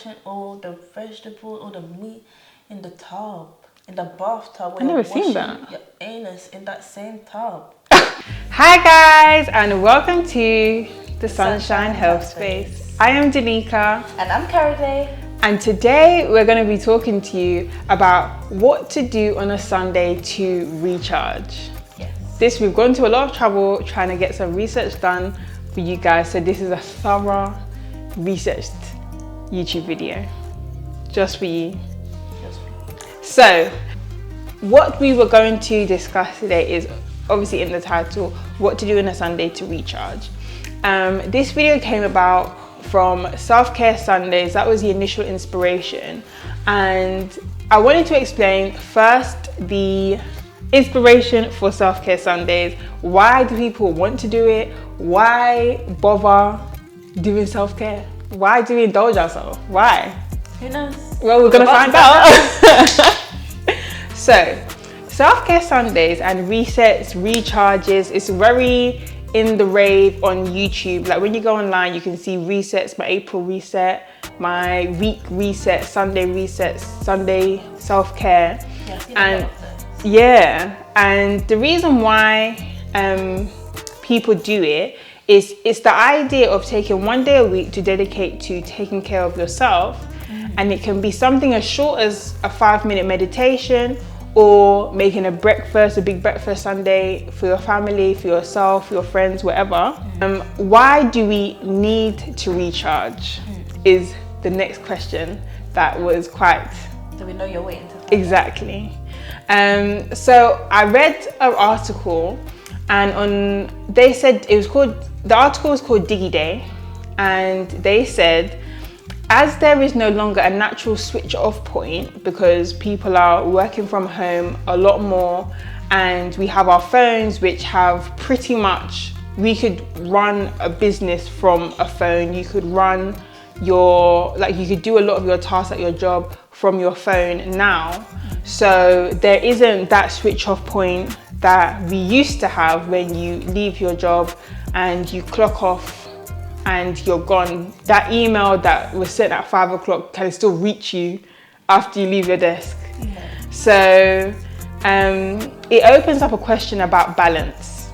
washing all the vegetable or the meat in the tub, in the bathtub. I've never seen that. Your anus in that same tub. Hi guys, and welcome to the Sunshine Health Space. I am Danica. And I'm Karade. And today we're going to be talking to you about what to do on a Sunday to recharge. Yes. We've gone to a lot of trouble trying to get some research done for you guys. So this is a thorough researched YouTube video just for you. So what we were going to discuss today is obviously in the title, what to do on a Sunday to recharge. This video came about from Self-Care Sundays. That was the initial inspiration, and I wanted to explain first the inspiration for Self-Care Sundays. Why do people want to do it? Why bother doing self-care? Why do we indulge ourselves? Why? Who knows? Well, we're gonna find out. So Self-Care Sundays and resets, recharges, it's very in the rave on YouTube. Like when you go online, you can see resets, my April reset, my week reset, Sunday resets, Sunday self-care. And and the reason why people do it is it's the idea of taking one day a week to dedicate to taking care of yourself. And it can be something as short as a 5-minute meditation, or making a big breakfast Sunday for your family, for yourself, for your friends, whatever. Why do we need to recharge is the next question that was quite... So we know you're waiting to find Exactly. So I read an article, and they said the article was called Diggy Day, and they said, as there is no longer a natural switch off point because people are working from home a lot more, and we have our phones which have pretty much, we could run a business from a phone. You could run you could do a lot of your tasks at your job from your phone now. So there isn't that switch off point that we used to have when you leave your job and you clock off and you're gone. That email that was sent at 5 o'clock can still reach you after you leave your desk. So it opens up a question about balance.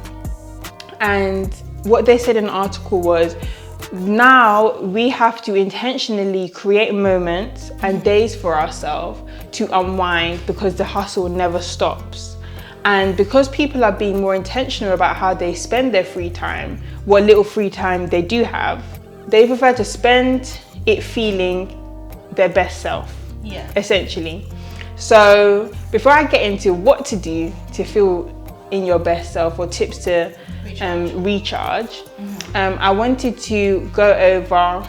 And what they said in the article was, now we have to intentionally create moments and days for ourselves to unwind, because the hustle never stops. And because people are being more intentional about how they spend their free time, what little free time they do have, they prefer to spend it feeling their best self, essentially. So before I get into what to do to feel in your best self, or tips to recharge, I wanted to go over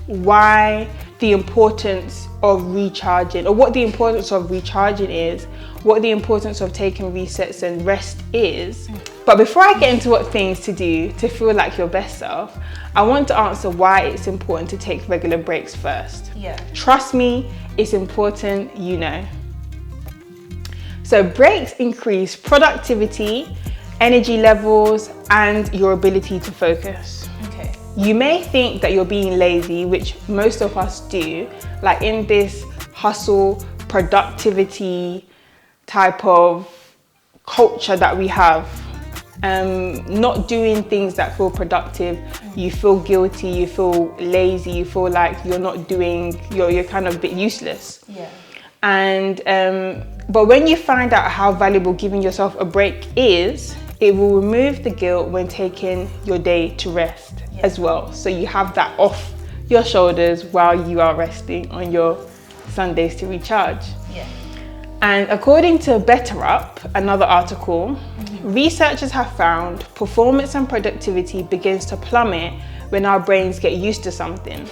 why the importance of recharging, or what the importance of recharging is, what the importance of taking resets and rest is. But before I get into what things to do to feel like your best self, I want to answer why it's important to take regular breaks first. Trust me, it's important, you know. So breaks increase productivity, energy levels, and your ability to focus. You may think that you're being lazy, which most of us do, like in this hustle, productivity type of culture that we have. Not doing things that feel productive, you feel guilty, you feel lazy, you feel like you're not doing, you're kind of a bit useless. And but when you find out how valuable giving yourself a break is, it will remove the guilt when taking your day to rest as well. So you have that off your shoulders while you are resting on your Sundays to recharge. And according to Better Up, another article, researchers have found performance and productivity begins to plummet when our brains get used to something.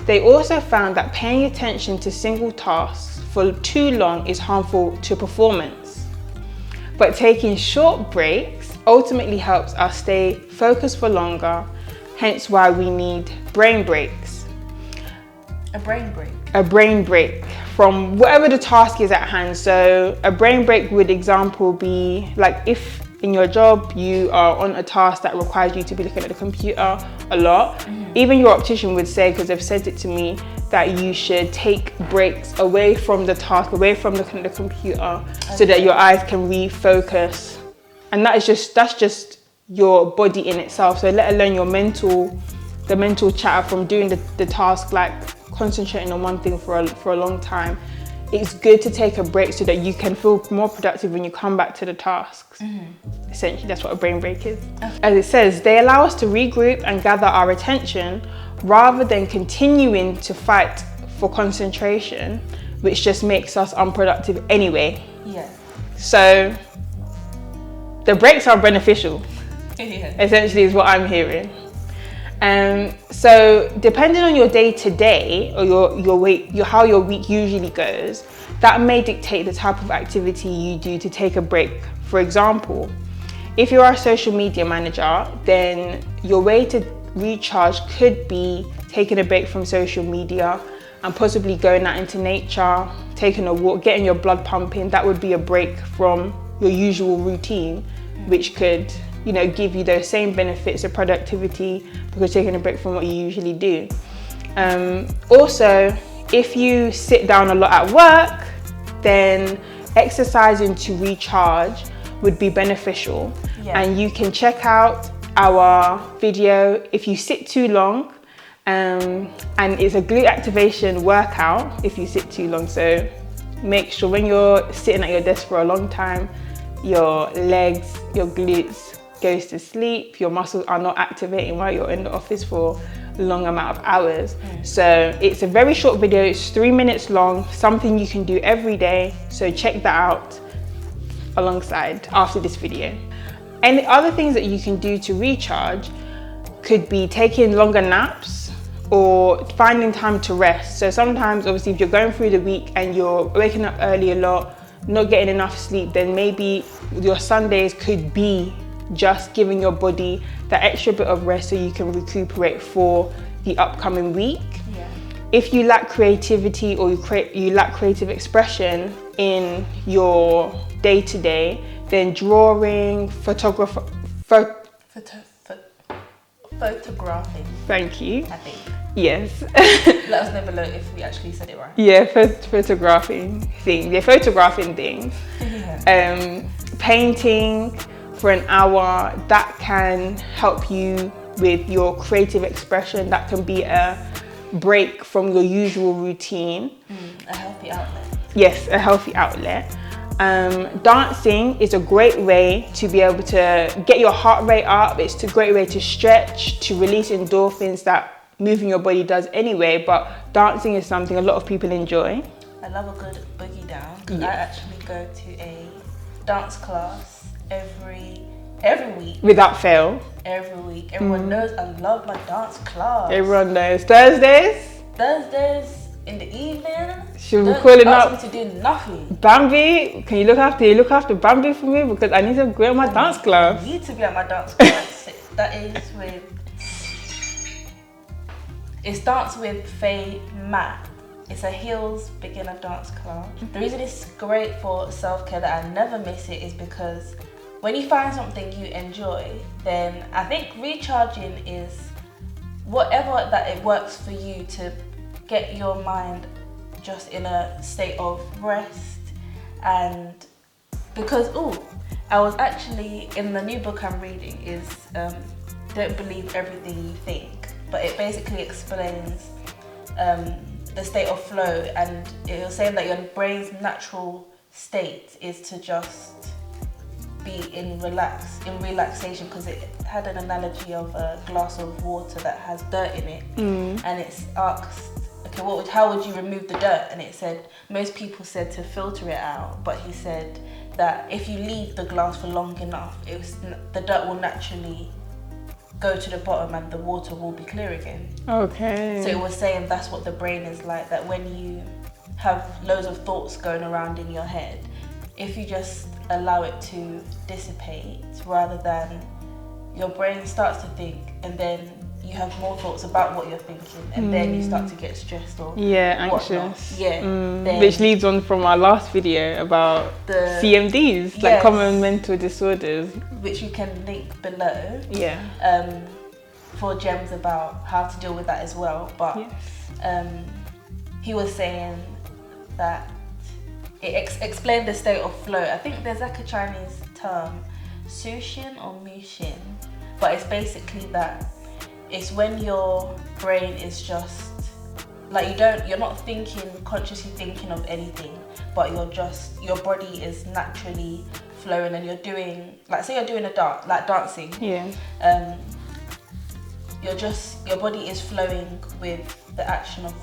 They also found that paying attention to single tasks for too long is harmful to performance. But taking short breaks ultimately helps us stay focused for longer, hence why we need brain breaks. A brain break? A brain break from whatever the task is at hand. So a brain break would example be like if in your job you are on a task that requires you to be looking at the computer a lot. Even your optician would say, because they've said it to me, that you should take breaks away from the task, away from the computer, so that your eyes can refocus. And that's just your body in itself. So let alone the mental chatter from doing the task, like concentrating on one thing for a long time. It's good to take a break so that you can feel more productive when you come back to the tasks. Essentially, that's what a brain break is. As it says, they allow us to regroup and gather our attention rather than continuing to fight for concentration, which just makes us unproductive anyway. Yeah. So the breaks are beneficial, Yeah. essentially, is what I'm hearing. So depending on your day to day or how your week usually goes, that may dictate the type of activity you do to take a break. For example, if you're a social media manager, then your way to recharge could be taking a break from social media and possibly going out into nature, taking a walk, getting your blood pumping. That would be a break from your usual routine, which could, give you those same benefits of productivity because taking a break from what you usually do. Also, if you sit down a lot at work, then exercising to recharge would be beneficial. Yeah. And you can check out our video if you sit too long, and it's a glute activation workout if you sit too long. So make sure when you're sitting at your desk for a long time, your legs, your glutes goes to sleep, your muscles are not activating while you're in the office for a long amount of hours. So it's a very short video, it's 3 minutes long, something you can do every day. So check that out alongside after this video. And the other things that you can do to recharge could be taking longer naps or finding time to rest. So sometimes, obviously, if you're going through the week and you're waking up early a lot, not getting enough sleep, then maybe your Sundays could be just giving your body that extra bit of rest so you can recuperate for the upcoming week. Yeah. If you lack creativity or you lack creative expression in your day-to-day, then drawing, photographing. Thank you. I think. Yes. Let us know below if we actually said it right. Yeah, photographing things. Yeah. Painting for an hour, that can help you with your creative expression. That can be a break from your usual routine. A healthy outlet. Yes, a healthy outlet. Dancing is a great way to be able to get your heart rate up. It's a great way to stretch, to release endorphins that moving your body does anyway, but dancing is something a lot of people enjoy. I love a good boogie down. Yeah. I actually go to a dance class every week. Without fail. Every week. Everyone knows I love my dance class. Everyone knows. Thursdays in the evening. Should we call it up? Ask me to do nothing. Bambi, can you look after Bambi for me, because I need to go to my dance class. You need to be at my dance class. It starts with Faye Matt. It's a heels beginner dance class. The reason it's great for self-care that I never miss it is because when you find something you enjoy, then I think recharging is whatever that it works for you to get your mind just in a state of rest. And because, I was actually, in the new book I'm reading is Don't Believe Everything You Think, but it basically explains the state of flow, and it was saying that your brain's natural state is to just be in relaxation, because it had an analogy of a glass of water that has dirt in it, and it's asked, okay, how would you remove the dirt? And it said, most people said to filter it out, but he said that if you leave the glass for long enough, the dirt will naturally go to the bottom and the water will be clear again. Okay. So it was saying that's what the brain is like, that when you have loads of thoughts going around in your head, if you just allow it to dissipate rather than your brain starts to think and then you have more thoughts about what you're thinking, and then you start to get stressed or anxious. Whatnot. Yeah. Which leads on from our last video about the CMDs, like common mental disorders, which you can link below. Yeah. For gems about how to deal with that as well. But he was saying that it explained the state of flow. I think there's like a Chinese term, sushin or mushin, but it's basically that it's when your brain is just like you're not consciously thinking of anything, but your body is naturally flowing, and you're doing, like, say you're doing a dance, like dancing. Yeah. Your body is flowing with the action of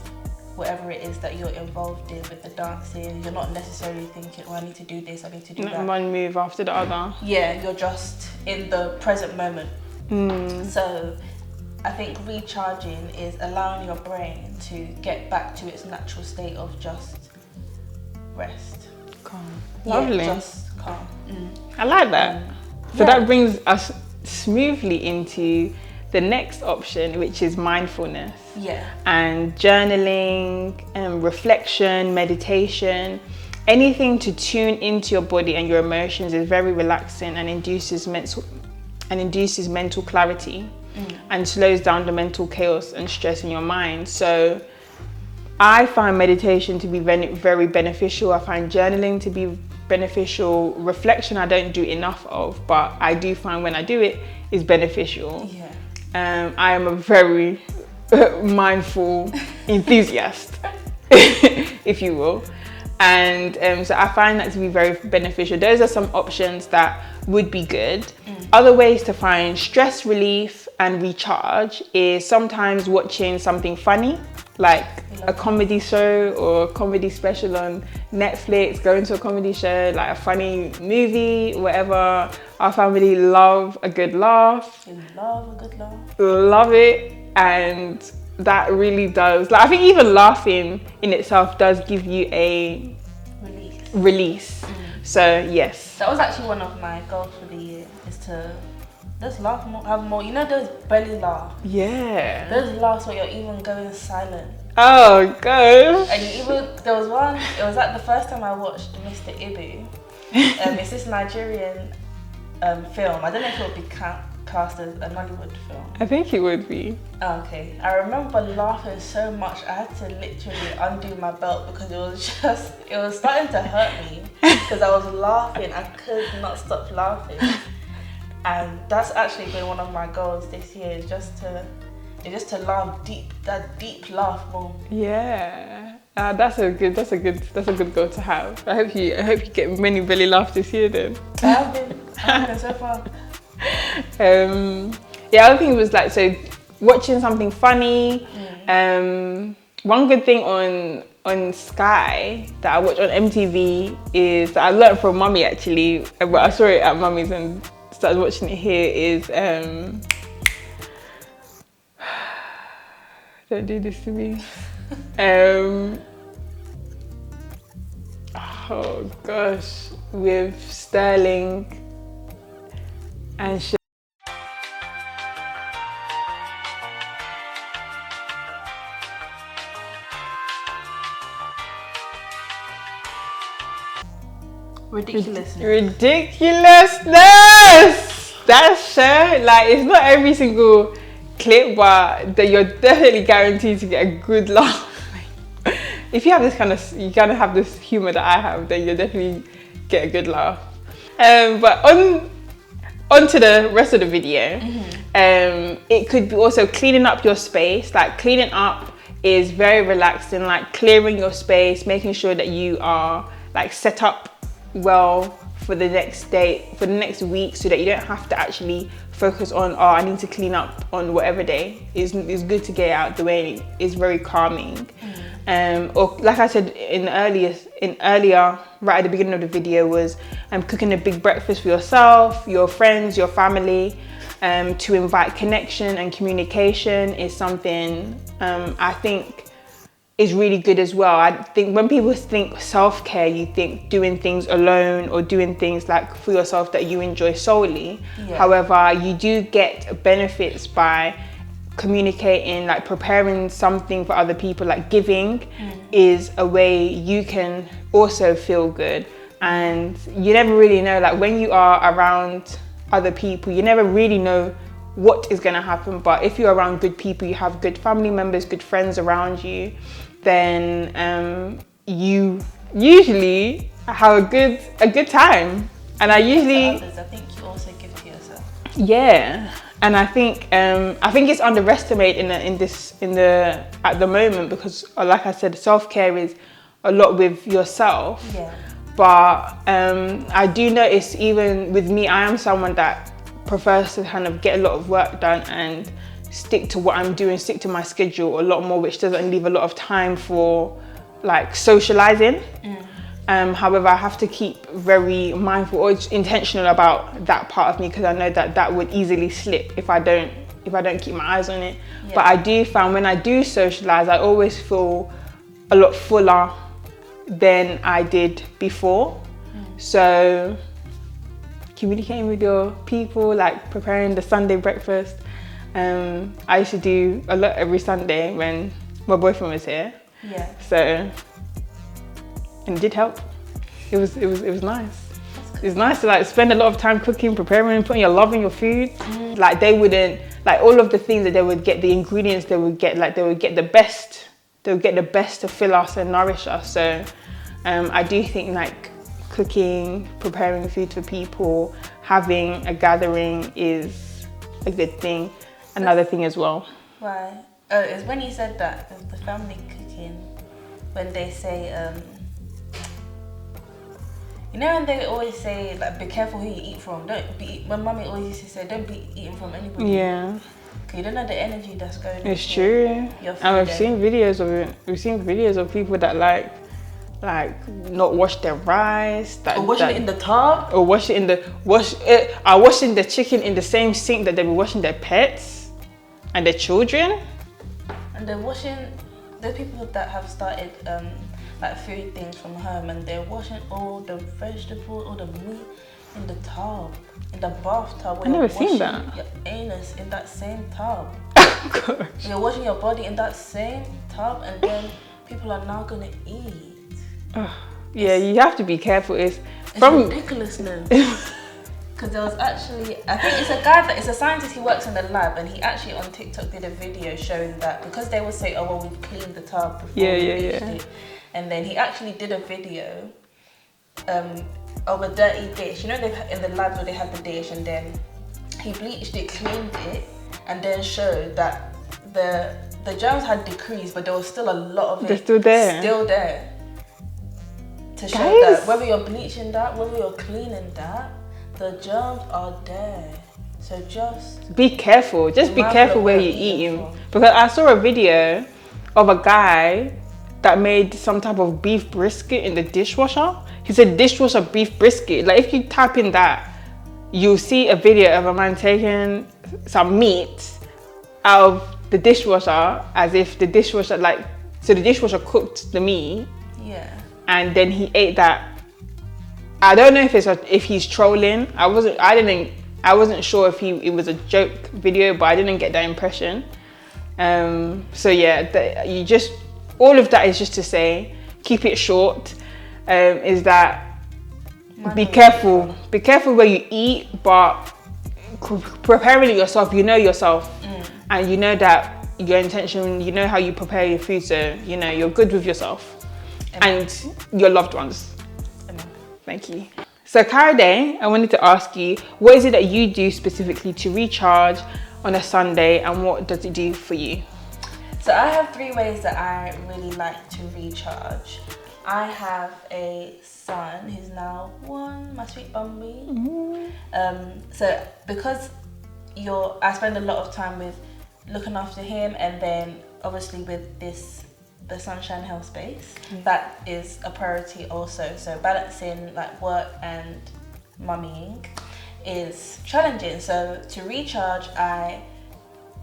whatever it is that you're involved in with the dancing. You're not necessarily thinking, oh, I need to do this, I need to do that. One move after the other. Yeah, you're just in the present moment. So I think recharging is allowing your brain to get back to its natural state of just rest. Calm. Lovely. Yeah, just calm. I like that. So that brings us smoothly into the next option, which is mindfulness. Yeah. And journaling, reflection, meditation, anything to tune into your body and your emotions is very relaxing and induces mental clarity and slows down the mental chaos and stress in your mind. So I find meditation to be very beneficial. I find journaling to be beneficial. Reflection I don't do enough of, but I do find when I do it is beneficial. Yeah. I am a very mindful enthusiast, if you will. And so I find that to be very beneficial. Those are some options that would be good. Other ways to find stress relief and recharge is sometimes watching something funny, like a comedy show or a comedy special on Netflix, going to a comedy show, like a funny movie, whatever. Our family love a good laugh. You love a good laugh. Love it. And that really does, like, I think even laughing in itself does give you a release. So yes. That was actually one of my goals for the year, is to just laugh more, have more, you know, those belly laughs. Yeah. Those laughs where you're even going silent. Oh gosh. And there was one, it was like the first time I watched Mr. Ibu. It's this Nigerian film. I don't know if it would be cast as a Nollywood film. I think it would be. Okay. I remember laughing so much I had to literally undo my belt because it was starting to hurt me because I was laughing. I could not stop laughing. And that's actually been one of my goals this year, is just to laugh that deep laugh more. Yeah. That's a good goal to have. I hope you get many belly laughs this year then. I have been so far. Other thing was like, so watching something funny. One good thing on Sky that I watch on MTV is that I learned from Mummy actually, but I saw it at Mummy's and started watching it here, is don't do this to me. Oh gosh, with Sterling and shit. Ridiculousness. That show, like, it's not every single clip, but that you're definitely guaranteed to get a good laugh. If you have you gotta have this humor that I have, then you'll definitely get a good laugh. But on to the rest of the video. It could be also cleaning up your space. Like, cleaning up is very relaxing, like clearing your space, making sure that you are like set up well for the next day, for the next week, so that you don't have to actually focus on, oh, I need to clean up on whatever day. It's good to get out the way. It's very calming. Or like I said in earlier, right at the beginning of the video, was cooking a big breakfast for yourself, your friends, your family. To invite connection and communication is something I think is really good as well. I think when people think self-care, you think doing things alone or doing things like for yourself that you enjoy solely. Yeah. However, you do get benefits by communicating, like preparing something for other people, like giving is a way you can also feel good. And you never really know, like when you are around other people, you never really know what is going to happen. But if you're around good people, you have good family members, good friends around you, then you usually have a good time. And I usually, to others, I think you also give to yourself. yeah. And I think it's underestimated at the moment, because like I said, self-care is a lot with yourself. Yeah. But I do notice, even with me, I am someone that prefers to kind of get a lot of work done and stick to what I'm doing, stick to my schedule a lot more, which doesn't leave a lot of time for like socializing. However, I have to keep very mindful or intentional about that part of me, because I know that would easily slip if I don't keep my eyes on it. Yeah. But I do find when I do socialize, I always feel a lot fuller than I did before. So communicating with your people, like preparing the Sunday breakfast, I used to do a lot every Sunday when my boyfriend was here. Yeah. So, and it did help. It was nice. It's nice to like spend a lot of time cooking, preparing, putting your love in your food. Like they wouldn't, like all of the things that they would get, the ingredients they would get the best. They would get the best to fill us and nourish us. So I do think like cooking, preparing food for people, having a gathering is a good thing. Another thing as well. Why? Oh, it's when you said that, the family cooking, when they say, you know when they always say like, be careful who you eat from. My mummy always used to say, don't be eating from anybody. Yeah. You don't know the energy that's going. It's true. And we've seen videos of it. We've seen videos of people that like not wash their rice. Or washing it in the tub. Or washing the chicken in the same sink that they were washing their pets and their children. And they're washing. There's people that have started like food things from home, and they're washing all the vegetables, all the meat in the tub, in the bathtub. I've never seen that. Your anus in that same tub. Gosh. You're washing your body in that same tub, and then people are now gonna eat. Yeah, you have to be careful. It's ridiculousness. Because there was actually, I think it's a scientist, he works in the lab, and he actually on TikTok did a video showing that, because they would say, oh well, we've cleaned the tub before we bleached it. And then he actually did a video of a dirty dish. You know, in the lab where they have the dish, and then he bleached it, cleaned it, and then showed that the germs had decreased, but there was still a lot of it. They're still there. Still there. To show that whether you're bleaching that, whether you're cleaning that, the germs are there. So just be careful. Just be careful where you're eating. Because I saw a video of a guy that made some type of beef brisket in the dishwasher. He said dishwasher beef brisket. Like if you type in that, you'll see a video of a man taking some meat out of the dishwasher, as if the dishwasher the dishwasher cooked the meat. Yeah. And then he ate that. I don't know if he's trolling. I wasn't sure if it was a joke video, but I didn't get that impression. So yeah, all of that is just to say, keep it short. Is that be careful where you eat, but preparing yourself. You know yourself, and you know that your intention. You know how you prepare your food, so you know you're good with yourself and your loved ones. Thank you. So Karade, I wanted to ask you, what is it that you do specifically to recharge on a Sunday, and what does it do for you? So I have 3 ways that I really like to recharge. I have a son who's now 1, my sweet Bumby. So because I spend a lot of time with looking after him, and then obviously with the Sunshine Health Space, that is a priority also. So balancing like work and mummying is challenging. So to recharge,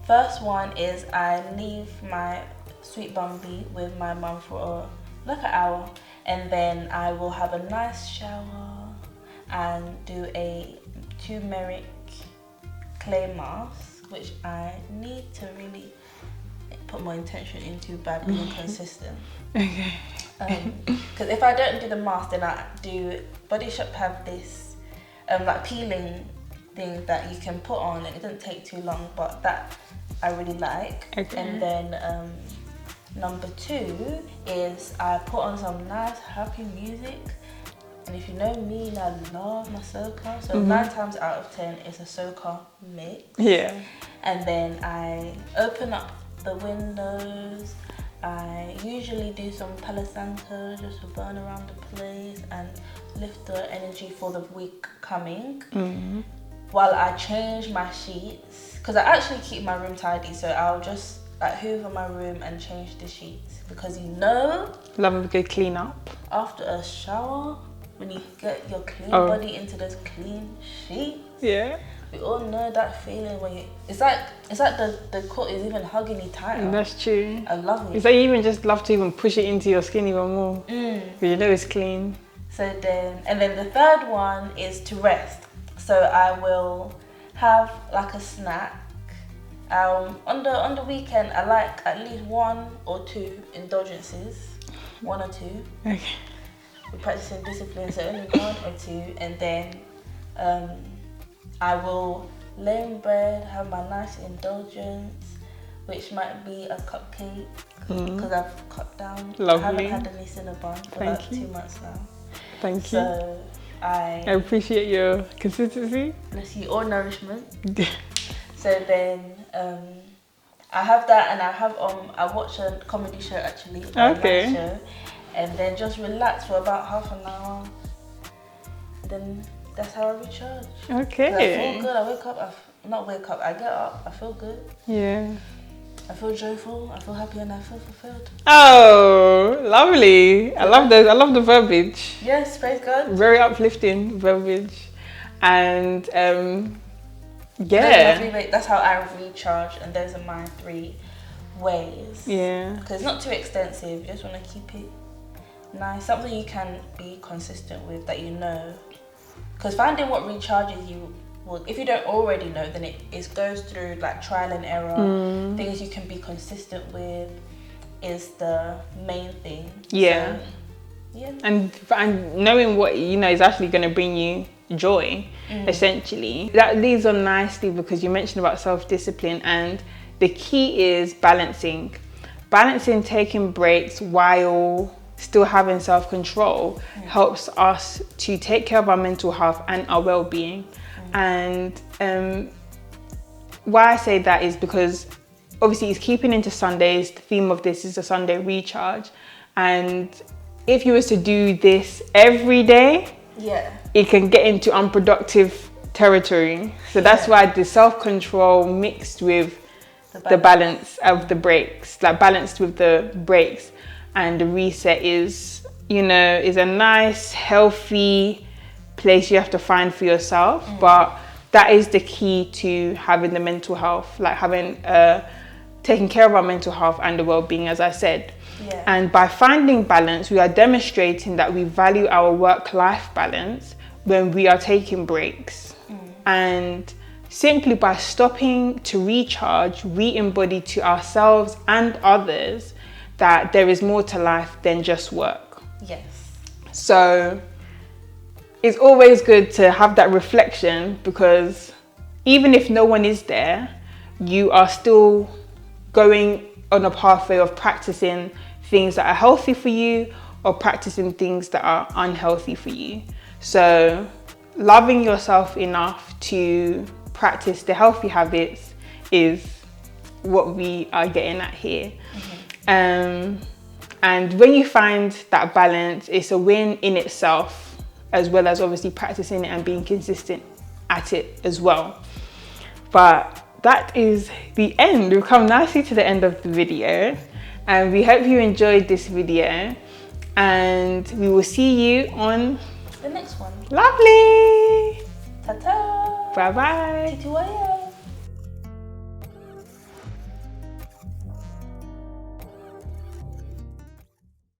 first one is I leave my sweet Bumby with my mum for like an hour, and then I will have a nice shower and do a turmeric clay mask, which I need to really put more intention into by being consistent. Okay. Because if I don't do the mask, then I do. Body Shop have this like peeling thing that you can put on, and it doesn't take too long, but that I really like. Okay. And then Number 2 is I put on some nice happy music. And if you know me, I love my soca. So 9 times out of 10, it's a soca mix. Yeah. And then I open up the windows. I usually do some Palo Santo just to burn around the place and lift the energy for the week coming. While I change my sheets, because I actually keep my room tidy, so I'll just like hoover my room and change the sheets, because you know, Love a good clean up. after a shower, when you get your clean body into those clean sheets, Yeah. we all know that feeling when you, it's like the cut is even hugging you tighter. That's true. I love it. It's like you even just love to even push it into your skin even more. But you know it's clean. So then, and then the third one is to rest. So I will have like a snack. On the weekend, I like at least 1 or 2 indulgences. 1 or 2. Okay. We're practicing discipline, so only 1 or 2. And then I will lay in bed, have my nice indulgence, which might be a cupcake, because I've cut down. Lovely. I haven't had any Cinnabon for about 2 months now. Thank you. So I appreciate your consistency. Bless you, or nourishment. So then I have that, and I watch a comedy show actually. Okay. A night show, and then just relax for about half an hour. Then that's how I recharge. Okay. I feel good. I get up. I feel good. Yeah. I feel joyful. I feel happy, and I feel fulfilled. Oh, lovely! I love those. I love the verbiage. Yes, praise God. Very uplifting verbiage, and yeah. That's how I recharge, and those are my 3 ways. Yeah. Because it's not too extensive. You just want to keep it nice, something you can be consistent with, that you know. Because finding what recharges you, well, if you don't already know, then it goes through like trial and error. Things you can be consistent with is the main thing. Yeah. So, yeah. And knowing what you know is actually going to bring you joy, essentially. That leads on nicely, because you mentioned about self-discipline, and the key is balancing taking breaks while still having self-control helps us to take care of our mental health and our well-being. And why I say that is because obviously it's keeping into Sundays. The theme of this is a Sunday recharge, and if you was to do this every day, it can get into unproductive territory. So that's why the self-control mixed with the balance of the breaks, like balanced with the breaks and the reset is a nice, healthy place you have to find for yourself. But that is the key to having the mental health, like having taking care of our mental health and the well-being, as I said. And by finding balance, we are demonstrating that we value our work-life balance when we are taking breaks. And simply by stopping to recharge, we embody to ourselves and others that there is more to life than just work. Yes. So it's always good to have that reflection, because even if no one is there, you are still going on a pathway of practicing things that are healthy for you or practicing things that are unhealthy for you. So loving yourself enough to practice the healthy habits is what we are getting at here. And when you find that balance, it's a win in itself, as well as obviously practicing it and being consistent at it as well. But that is the end. We've come nicely to the end of the video, and we hope you enjoyed this video, and we will see you on the next one. Lovely. Ta-ta. Bye-bye. Tituaya.